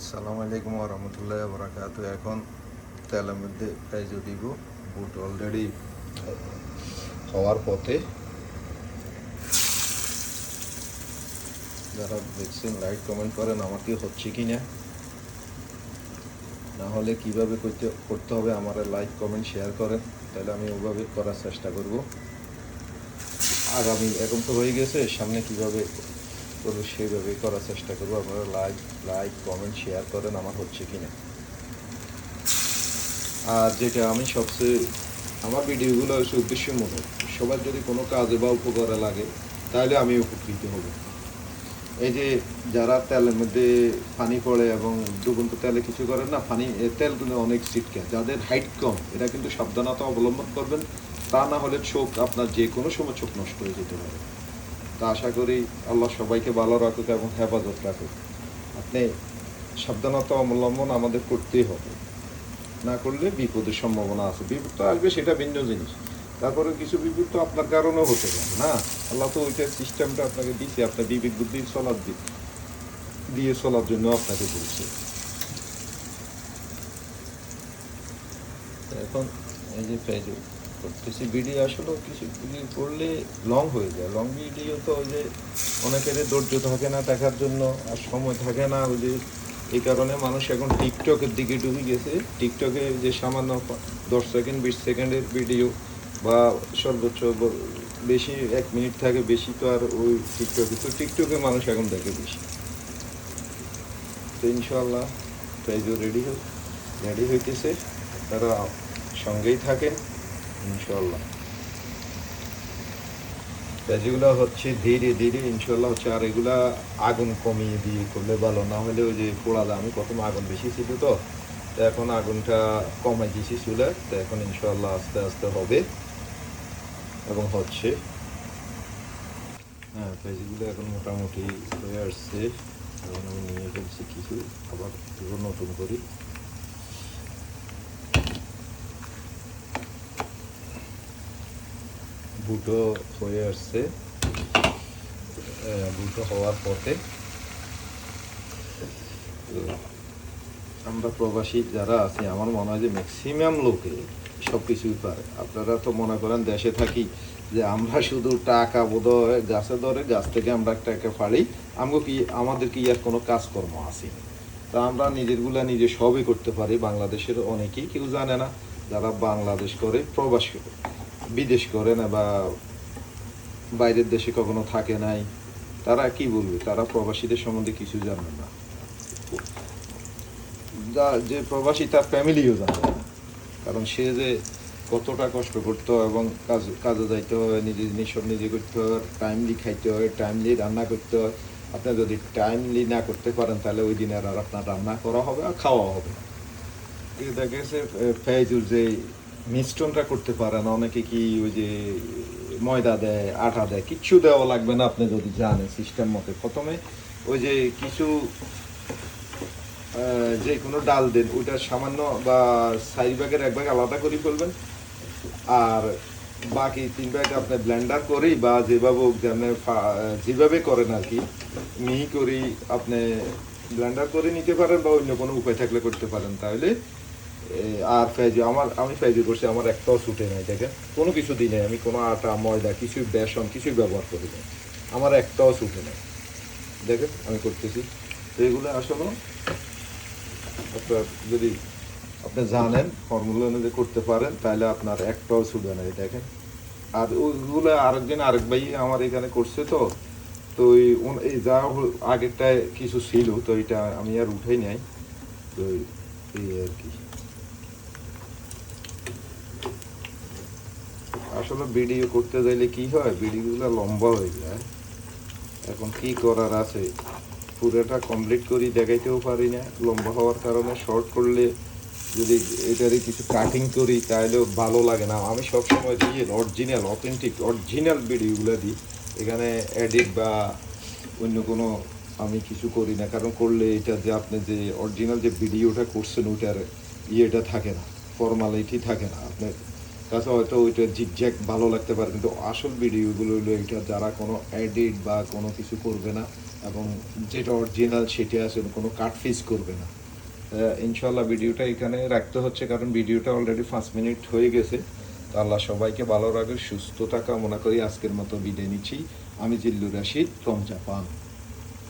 আসসালামু আলাইকুম ওয়া রাহমাতুল্লাহি ওয়া বারাকাতুহু। এখন তেলের মধ্যে পেঁয়াজও দিব। বুট অলরেডি হওয়ার পথে। যারা দেখছেন লাইক কমেন্ট করেন আমার কি হচ্ছে কি না, না হলে কীভাবে করতে হবে আমার লাইক কমেন্ট শেয়ার করেন, তাহলে আমি ওভাবে করার চেষ্টা করব। আগামী এখন তো হয়ে গেছে, সামনে কীভাবে করবো সেইভাবে করার চেষ্টা করবো। আপনারা লাইক কমেন্ট শেয়ার করেন আমার হচ্ছে কি না। আর যেটা আমি সবচেয়ে আমার ভিডিওগুলো হচ্ছে উদ্দেশ্যমূলক, সবার যদি কোনো কাজে বা উপকারে লাগে তাহলে আমি উপকৃত হব। এই যে যারা তেলের মধ্যে পানি পড়ে এবং ডুবন্ত তেলে কিছু করেন না, তেলগুলো অনেক ছিটকে, যাদের হাইট কম এরা কিন্তু সাবধানতা অবলম্বন করবেন, তা না হলে চোখ আপনার যে কোনো সময় চোখ নষ্ট হয়ে যেতে পারে। তা আশা করি আল্লাহ সবাইকে ভালো রাখুক এবং হেফাজত রাখুক। আপনি সাবধানতা অবলম্বন আমাদের করতেই হবে, না করলে বিপদের সম্ভাবনা আছে। বিপদ তো আসবে, সেটা ভিন্ন জিনিস, তারপরে কিছু বিপদ তো আপনার কারণেও হতে পারে না। আল্লাহ তো ওইটার সিস্টেমটা আপনাকে দিচ্ছে, আপনার বিবেক বুদ্ধি দিয়ে চলার জন্য আপনাকে বলছে। এখন এই যে পেজ করতেছি ভিডিও, আসলে কিছু ভিডিও করলে লং হয়ে যায়। লং ভিডিও তো ওই যে অনেকের ধৈর্য থাকে না দেখার জন্য, আর সময় থাকে না। ওই যে এই কারণে মানুষ এখন টিকটকের দিকে ডুবে গেছে। টিকটকে যে সামান্য 10 সেকেন্ড 20 সেকেন্ডের ভিডিও বা সর্বোচ্চ বেশি 1 মিনিট থাকে, বেশি তো আর ওই টিকটকে মানুষ এখন দেখে বেশি। তো ইনশাআল্লাহ পেজও রেডি হইতেছে, তারা সঙ্গেই থাকেন ইনশাআল্লাহ। যেগুলো হচ্ছে ধীরে ধীরে ইনশাল্লাহ হচ্ছে। আর এগুলা আগুন কমিয়ে দিয়ে করলে ভালো, না হলে ওই যে পোড়ালে, আমি প্রথম আগুন বেশি ছিল তো এখন আগুনটা কমাই দিয়েছি চুলে, তো এখন ইনশাল্লাহ আস্তে আস্তে হবে এবং হচ্ছে। হ্যাঁ, পেঁয়াজগুলো এখন মোটামুটি হয়ে আসছে। এখন আমি নিয়ে ফেলছি কিছু, আবার নতুন করি। বুটো হয়ে আসছে, বুটো হওয়ার পথে। আমরা প্রবাসী যারা আছি, আমার মনে হয় যে ম্যাক্সিমাম লোকে সব কিছুই পারে। আপনারা তো মনে করেন দেশে থাকি যে আমরা শুধু টাকা বোধ হয় গাছে ধরে, গাছ থেকে আমরা টাকা ফাড়ি, আমাদের কি আর কোনো কাজকর্ম আছে? তা আমরা নিজেরগুলা নিজে সবই করতে পারি। বাংলাদেশের অনেকেই কেউ জানে না, যারা বাংলাদেশ করে প্রবাস করে, বিদেশ করে না বা বাইরের দেশে কখনো থাকে নাই, তারা কি বলবে? তারা প্রবাসীদের সম্বন্ধে কিছু জানে না। যে প্রবাসী তার ফ্যামিলিও জানে না, কারণ সে যে কতটা কষ্ট করতে হয় এবং কাজে যাইতে হয়, নিজে জিনিস সব নিজে করতে হয়, টাইমলি খাইতে হয়, টাইমলি রান্না করতে হয়। আপনি যদি টাইমলি না করতে পারেন তাহলে ওই দিন আর আপনার রান্না করা হবে আর খাওয়া হবে না। দেখা গেছে ফেজুর যে মিশ্রণটা করতে পারে না অনেকে, কি ওই যে ময়দা দেয়, আটা দেয়, কিচ্ছু দেওয়া লাগবে না। আপনি যদি জানেন সিস্টেম মতে, প্রথমে ওই যে কিছু যে কোনো ডাল দেন, ওইটা সামান্য বা 4 ভাগের 1 ভাগ আলাদা করে ফেলবেন, আর বাকি 3 ভাগ আপনি ব্লেন্ডার করি বা যেভাবে করেন আর কি, মিহি করি আপনি ব্লেন্ডার করে নিতে পারেন, বা অন্য কোনো উপায় থাকলে করতে পারেন। তাহলে আর আমি ফেজু করছি, আমার একটাও ছুটে নাই। দেখেন কোনো কিছু দিই নাই আমি, কোনো আটা ময়দা কিছুই, বেসন কিছুই ব্যবহার করি নাই, আমার একটাও ছুটে নাই। দেখেন আমি করতেছি। তো এগুলো আসলে আপনার যদি আপনি জানেন ফর্মুলা অনুযায়ী করতে পারেন, তাহলে আপনার একটাও ছুটবে না। দেখেন, আর ওইগুলো আরেক ভাই আমার এখানে করছে। তো তো এই যা আগেরটায় কিছু ছিল, তো এটা আমি আর উঠাই নাই। তো এই আর কি, আসলে ভিডিও করতে যাইলে কি হয়, ভিডিওগুলো লম্বা হয়ে যায়। এখন কি করার আছে, পুরোটা কমপ্লিট করি দেখাইতেও পারি না, লম্বা হওয়ার কারণে। শর্ট করলে যদি এটারই কিছু কাটিং করি তাহলেও ভালো লাগে না। আমি সবসময় দিয়ে অরিজিনাল ভিডিওগুলো দিই, এখানে এডিট বা অন্য কোনো আমি কিছু করি না। কারণ করলে এটা যে আপনি যে অরিজিনাল যে ভিডিওটা করছেন ওইটার ইয়েটা থাকে না, ফর্মালিটি থাকে না। আপনার কাছে হয়তো ওইটা ঝিকঝ্যাক ভালো লাগতে পারে, কিন্তু আসল ভিডিওগুলো হলো এটা, যারা কোনো এডিট বা কোনো কিছু করবে না, এবং যেটা অরিজিনাল সেটা আছে, কোনো কাট ফিস করবে না। ইনশাল্লাহ ভিডিওটা এখানে রাখতে হচ্ছে, কারণ ভিডিওটা অলরেডি 5 মিনিট হয়ে গেছে। তো আল্লাহ সবাইকে ভালো রাখবে, সুস্থতা কামনা করি। আজকের মতো বিদায় নিচ্ছি। আমি জিল্লুর রাশিদ ফ্রম জাপান।